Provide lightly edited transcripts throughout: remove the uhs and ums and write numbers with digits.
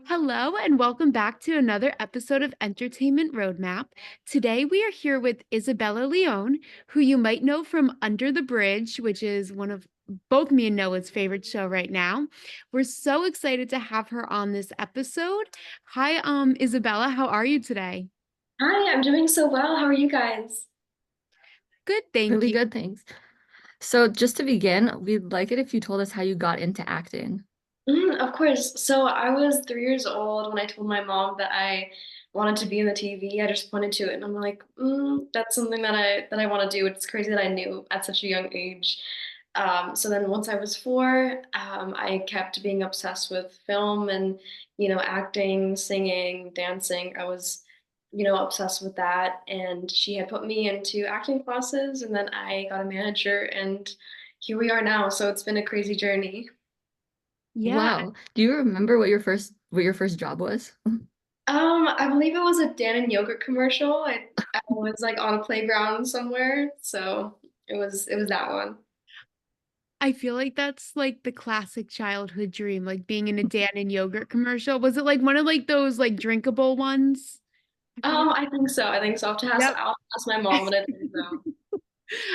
Hello, and welcome back to another episode of Entertainment Roadmap. Today, we are here with Isabella Leon, who you might know from Under the Bridge, which is one of both me and Noah's favorite show right now. We're so excited to have her on this episode. Hi, Isabella, how are you today? Hi, I'm doing so well. How are you guys? Good, thank Really you. good, thanks. So just to begin, we'd like it if you told us how you got into acting. Of course. So I was 3 years old when I told my mom that I wanted to be in the TV. I just pointed to it, and I'm like, that's something that I want to do. It's crazy that I knew at such a young age. So then once I was four, I kept being obsessed with film and acting, singing, dancing. I was obsessed with that, and she had put me into acting classes, and then I got a manager, and here we are now. So it's been a crazy journey. Yeah, Wow. Do you remember what your first job was? I believe it was a Dan and yogurt commercial. I was like on a playground somewhere, so it was that one. I feel like that's like the classic childhood dream, like being in a Dan and yogurt commercial. Was it like one of like those like drinkable ones? I forget. I think so. I think so. Yep. I'll ask my mom, but I think so.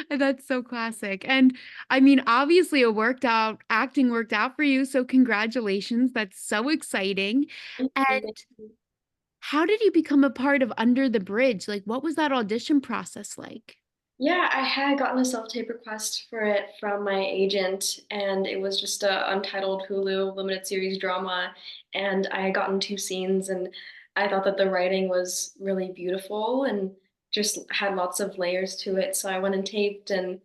That's so classic. And I mean, obviously acting worked out for you. So congratulations. That's so exciting. Thank you, thank And you. how did you become a part of Under the Bridge? Like, what was that audition process like? Yeah, I had gotten a self-tape request for it from my agent, and it was just a untitled Hulu limited series drama, and I had gotten two scenes, and I thought that the writing was really beautiful and just had lots of layers to it. So I went and taped, and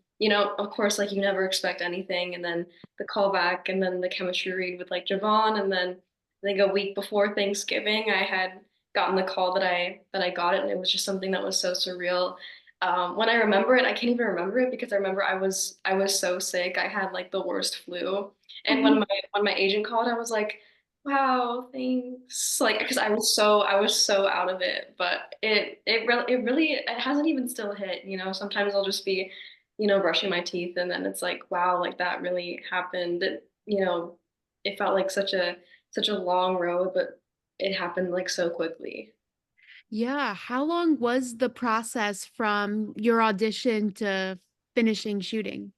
of course, like you never expect anything, and then the callback, and then the chemistry read with like Javon, and then I think a week before Thanksgiving, I had gotten the call that I got it, and it was just something that was so surreal. When I remember it, I can't even remember it because I remember I was so sick. I had like the worst flu. And Oh, when my agent called, I was like, "Wow, thanks." Like because I was so out of it. But it really it hasn't even still hit. Sometimes I'll just be, brushing my teeth, and then it's like, wow, like that really happened. It felt like such a long road, but it happened like so quickly. yeah. How long was the process from your audition to finishing shooting?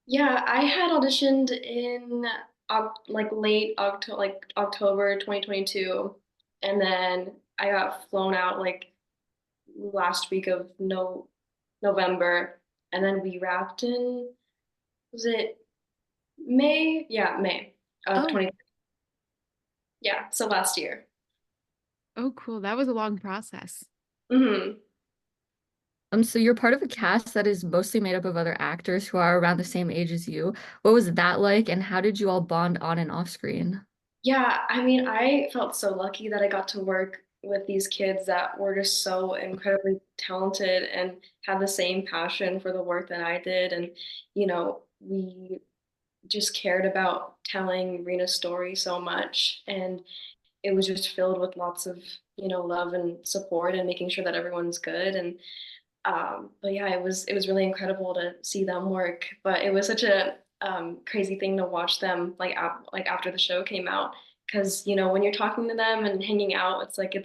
Yeah, I had auditioned in like late October, like October 2022, and then I got flown out like last week of no November, and then we wrapped in, was it May? Yeah, May of Oh, 20. Yeah, so last year. oh, cool. That was a long process. hmm So you're part of a cast that is mostly made up of other actors who are around the same age as you. What was that like, and how did you all bond on and off screen? Yeah, I mean, I felt so lucky that I got to work with these kids that were just so incredibly talented and had the same passion for the work that I did. And, we just cared about telling Rena's story so much. And it was just filled with lots of, love and support and making sure that everyone's good. And but yeah, it was really incredible to see them work. But it was such a crazy thing to watch them like after the show came out, because when you're talking to them and hanging out, it's like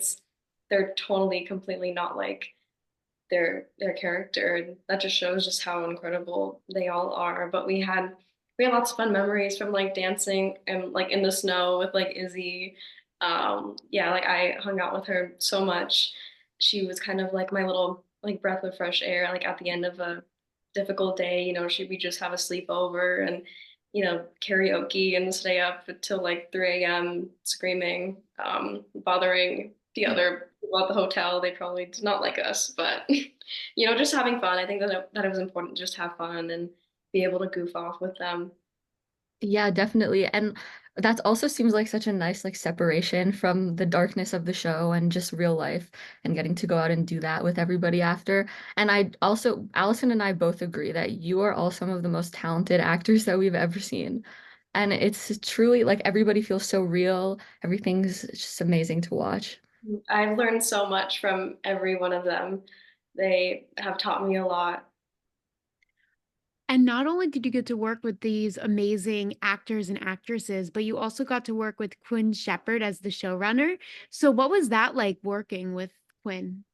they're totally completely not like their character. And that just shows just how incredible they all are. But we had lots of fun memories from like dancing and like in the snow with like Izzy. Yeah, like I hung out with her so much. She was kind of like my little like breath of fresh air. Like at the end of a difficult day, we just have a sleepover and karaoke and stay up until like 3 a.m. screaming, bothering the other people at the hotel. They probably did not like us, but just having fun. I think that it was important to just have fun and be able to goof off with them. Yeah, definitely. And that also seems like such a nice like separation from the darkness of the show and just real life and getting to go out and do that with everybody after. And I also, Allison and I both agree that you are all some of the most talented actors that we've ever seen. And it's truly like everybody feels so real. Everything's just amazing to watch. I've learned so much from every one of them. They have taught me a lot. And not only did you get to work with these amazing actors and actresses, but you also got to work with Quinn Shepherd as the showrunner. So what was that like working with Quinn?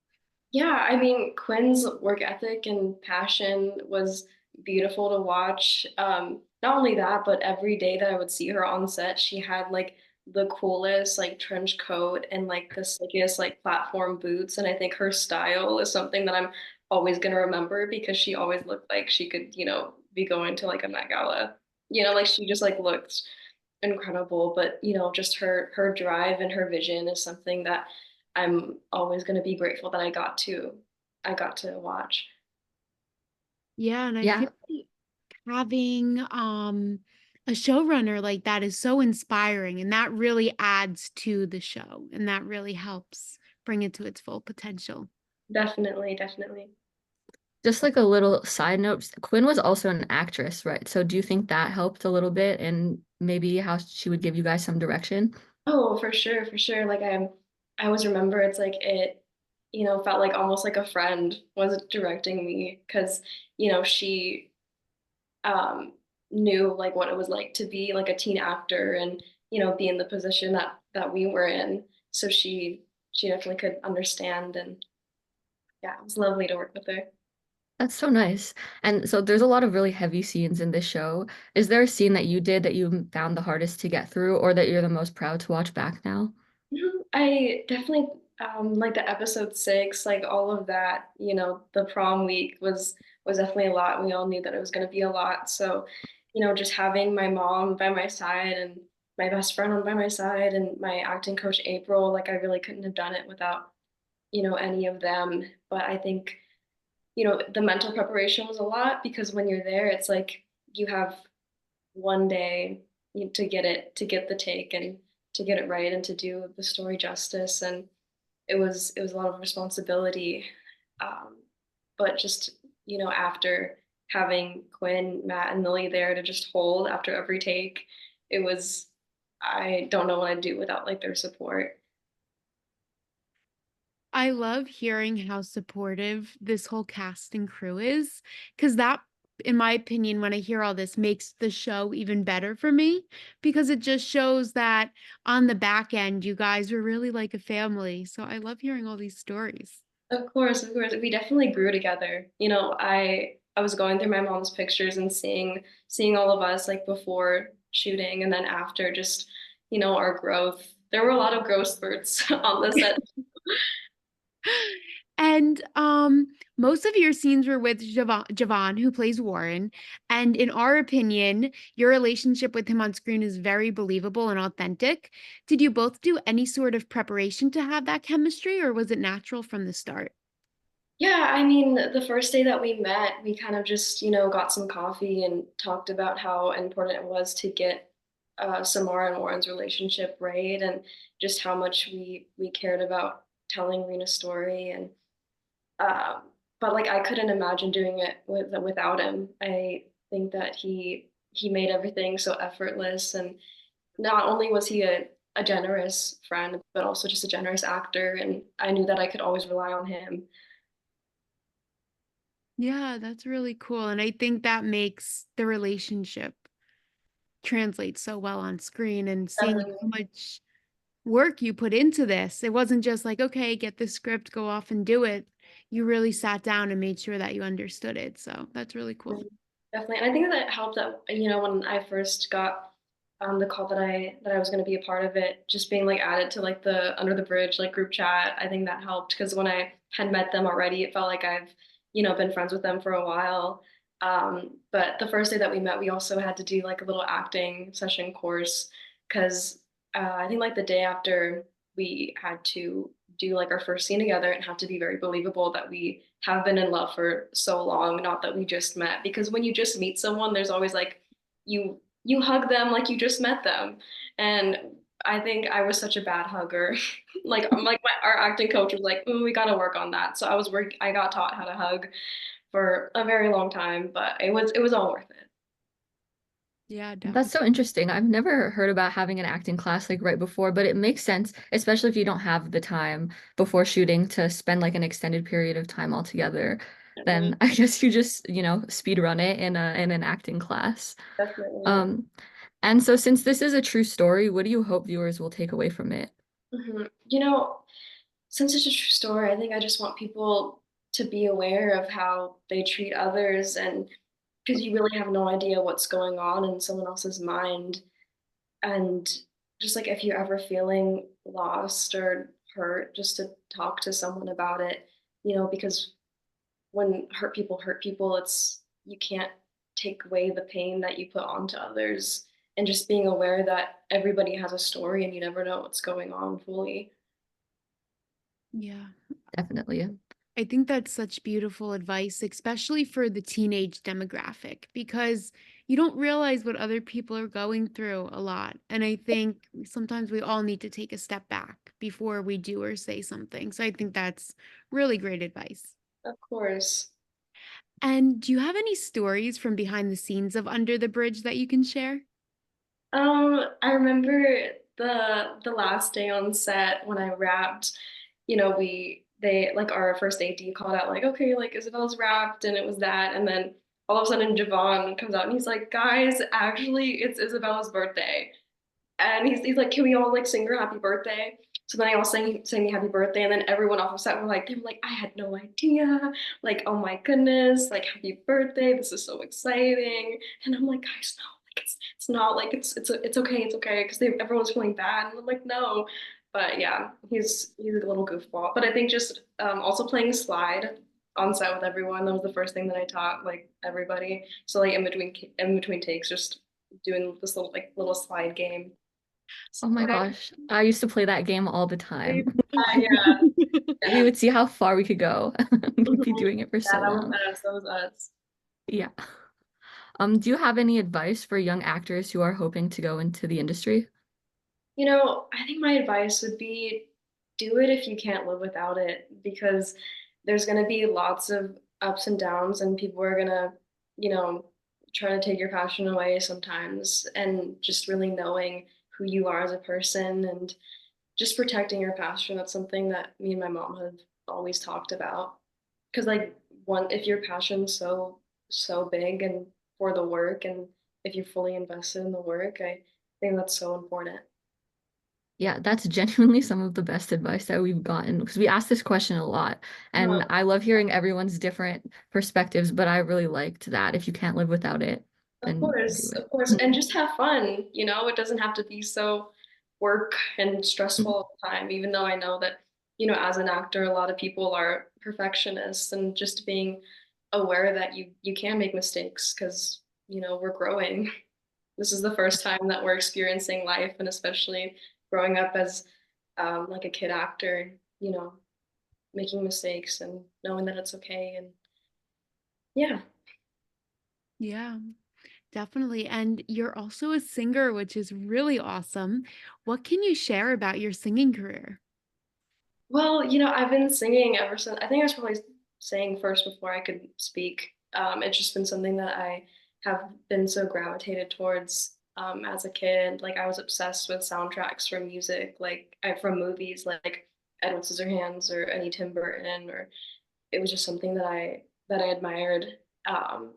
Yeah, I mean, Quinn's work ethic and passion was beautiful to watch. Not only that, but every day that I would see her on set, she had like the coolest like trench coat and like the slickiest like platform boots. And I think her style is something that I'm always gonna remember because she always looked like she could, be going to like a Met Gala. Like she just like looked incredible. But just her drive and her vision is something that I'm always going to be grateful that I got to watch. Yeah, and I feel Yeah. like having a showrunner like that is so inspiring and that really adds to the show and that really helps bring it to its full potential. Definitely, definitely. Just like a little side note, Quinn was also an actress, right? So do you think that helped a little bit and maybe how she would give you guys some direction? Oh, for sure, for sure. Like I always remember it's like it, felt like almost like a friend was directing me because, she um knew like what it was like to be like a teen actor and, be in the position that we were in. So she definitely could understand, and yeah, it was lovely to work with her. That's so nice. And so there's a lot of really heavy scenes in this show. Is there a scene that you did that you found the hardest to get through or that you're the most proud to watch back now? I definitely like the episode 6, like all of that, the prom week was definitely a lot. We all knew that it was going to be a lot. So, just having my mom by my side and my best friend by my side and my acting coach April, like I really couldn't have done it without, any of them. But I think, the mental preparation was a lot because when you're there, it's like you have one day to get the take and to get it right and to do the story justice. And it was a lot of responsibility. um, but just after having Quinn, Matt, and Lily there to just hold after every take, it was I don't know what I'd do without like their support. I love hearing how supportive this whole cast and crew is, because that, in my opinion, when I hear all this, makes the show even better for me because it just shows that on the back end, you guys were really like a family. So I love hearing all these stories. Of course, we definitely grew together. I was going through my mom's pictures and seeing all of us like before shooting and then after, just our growth. There were a lot of growth spurts on the set. And most of your scenes were with Javon, who plays Warren. And in our opinion, your relationship with him on screen is very believable and authentic. Did you both do any sort of preparation to have that chemistry, or was it natural from the start? Yeah, I mean, the first day that we met, we kind of just, got some coffee and talked about how important it was to get Samara and Warren's relationship right, and just how much we cared about telling Rena's story. And um, but like I couldn't imagine doing it without him. I think that he made everything so effortless, and not only was he a generous friend, but also just a generous actor, and I knew that I could always rely on him. Yeah, that's really cool. And I think that makes the relationship translate so well on screen and seeing how Definitely. much work you put into this. It wasn't just like, okay, get the script, go off and do it. You really sat down and made sure that you understood it. So that's really cool. Mhm. Definitely. And I think that helped that, when I first got the call that I was going to be a part of it, just being like added to like the Under the Bridge like group chat, I think that helped because when I had met them already, it felt like I've, been friends with them for a while. But the first day that we met, we also had to do like a little acting session course because I think like the day after we had to do like our first scene together and have to be very believable that we have been in love for so long, not that we just met. Because when you just meet someone, there's always like you hug them like you just met them. And I think I was such a bad hugger. Our acting coach was like, we got to work on that. So I got taught how to hug for a very long time, but it was all worth it. Yeah, That's definitely. so interesting. I've never heard about having an acting class like right before, but it makes sense, especially if you don't have the time before shooting to spend like an extended period of time all together. then Definitely, I guess you just, speed run it in an acting class. definitely, yeah. Um, and so since this is a true story, what do you hope viewers will take away from it? Since it's a true story, I think I just want people to be aware of how they treat others, and because you really have no idea what's going on in someone else's mind. And just like if you're ever feeling lost or hurt, just to talk to someone about it, because when hurt people, it's you can't take away the pain that you put onto others. And just being aware that everybody has a story and you never know what's going on fully. Yeah. Definitely. I think that's such beautiful advice, especially for the teenage demographic, because you don't realize what other people are going through a lot. And I think sometimes we all need to take a step back before we do or say something. So I think that's really great advice. Of course. And do you have any stories from behind the scenes of Under the Bridge that you can share? I remember the last day on set when I wrapped, they like our first AD called out like, okay, like Isabella's wrapped, and it was that, and then all of a sudden Javon comes out and he's like, guys, actually it's Isabella's birthday. And he's like, can we all like sing her happy birthday? So then I all sang me happy birthday, and then everyone off the set they were like, I had no idea. Like, oh my goodness, like happy birthday. This is so exciting. And I'm like, guys, no, like it's not like it's okay, it's okay. Because everyone's feeling bad. And I'm like, no. But yeah, he's a little goofball. But I think just also playing slide on set with everyone, that was the first thing that I taught like everybody. So like in between takes, just doing this little slide game. Oh my Okay. gosh. I used to play that game all the time. Yeah, We yeah. would see how far we could go. We'd be Mhm. doing it for Yeah, so that was long. us. That was us. Yeah. Do you have any advice for young actors who are hoping to go into the industry? I think my advice would be do it if you can't live without it, because there's going to be lots of ups and downs, and people are going to, you know, try to take your passion away sometimes. And just really knowing who you are as a person and just protecting your passion. That's something that me and my mom have always talked about. Because like if your passion's so big and for the work, and if you're fully invested in the work, I think that's so important. Yeah, that's genuinely some of the best advice that we've gotten because we ask this question a lot. And Uh, I love hearing everyone's different perspectives, but I really liked that. If you can't live without it, then do of course, it. and just have fun. It doesn't have to be so work and stressful all the time. Even though I know that, as an actor, a lot of people are perfectionists, and just being aware that you can make mistakes because we're growing. This is the first time that we're experiencing life, and especially growing up as like a kid actor, making mistakes and knowing that it's okay. And yeah. Yeah, definitely. And you're also a singer, which is really awesome. What can you share about your singing career? Well, I've been singing ever since. I think I was probably saying first before I could speak. It's just been something that I have been so gravitated towards as a kid. Like I was obsessed with soundtracks from music, from movies like Edward Scissorhands or any Tim Burton, or it was just something that I admired. Um,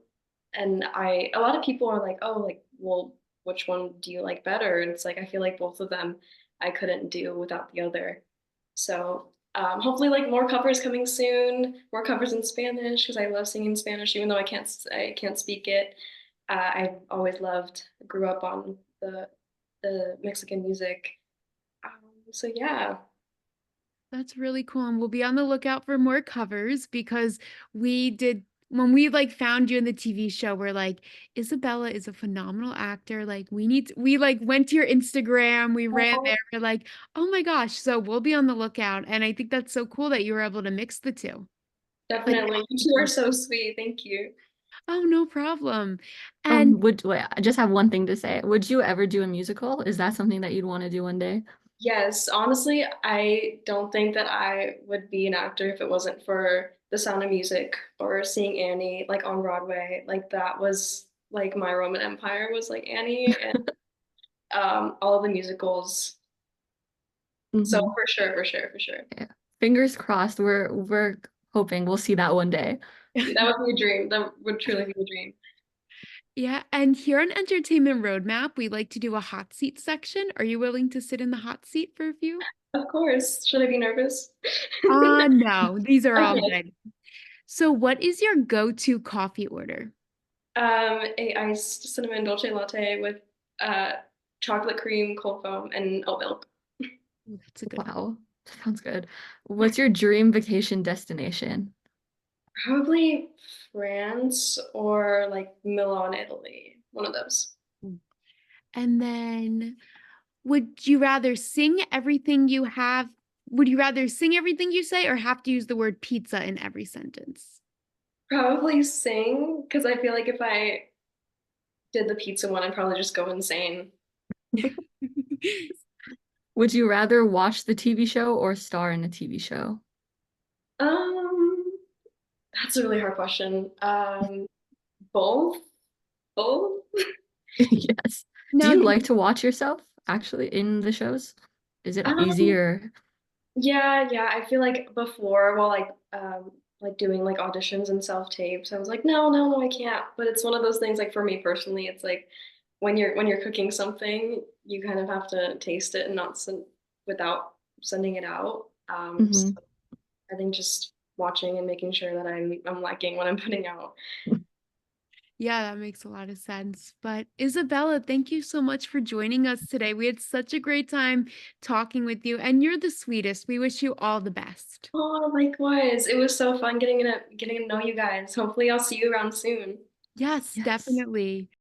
and a lot of people are like, oh, like, well, which one do you like better? And it's like I feel like both of them I couldn't do without the other. So hopefully, like more covers coming soon, more covers in Spanish because I love singing Spanish, even though I can't speak it. I've always loved, grew up on the Mexican music. So yeah, That's really cool. And we'll be on the lookout for more covers because we did when we like found you in the TV show, we're like, Isabella is a phenomenal actor. Like we like went to your Instagram, we ran oh, there, we're like, oh my gosh. So we'll be on the lookout. And I think that's so cool that you were able to mix the two. Like, definitely. You two are so sweet. Thank you. oh, no problem. And Wait, I just have one thing to say. Would you ever do a musical? Is that something that you'd want to do one day? Yes, honestly, I don't think that I would be an actor if it wasn't for The Sound of Music or seeing Annie like on Broadway. Like that was like my Roman Empire was like Annie, and all of the musicals. So Hmm. for sure, for sure, for sure. Yeah. Fingers crossed. We're hoping we'll see that one day. That would be a dream. That would truly be a dream. Yeah, and here on Entertainment Roadmap, we like to do a hot seat section. Are you willing to sit in the hot seat for a few? Of course. Should I be nervous? No, these are all Okay. good. So what is your go-to coffee order? A iced cinnamon dolce latte with uh chocolate cream, cold foam, and oat milk. Ooh, that's a good one. Wow, sounds good. What's your dream vacation destination? Probably France or like Milan, Italy. One of those. Mm. And then would you rather sing everything you have? Would you rather sing everything you say or have to use the word pizza in every sentence? Probably sing because I feel like if I did the pizza one, I'd probably just go insane. Would you rather watch the TV show or star in a TV show? Um, that's a really hard question. Both, both. Yes. Do Now, you like to watch yourself actually in the shows? Is it Um, easier? yeah. I feel like before, while like doing like auditions and self tapes, I was like, no, I can't. But it's one of those things. Like for me personally, it's like when you're cooking something, you kind of have to taste it and not send without sending it out. So Hmm. I think just watching and making sure that I'm liking what I'm putting out. yeah, that makes a lot of sense. But Isabella, thank you so much for joining us today. We had such a great time talking with you, and you're the sweetest. We wish you all the best. Oh, likewise. It was so fun getting to know you guys. Hopefully I'll see you around soon. Yes, Yes. definitely.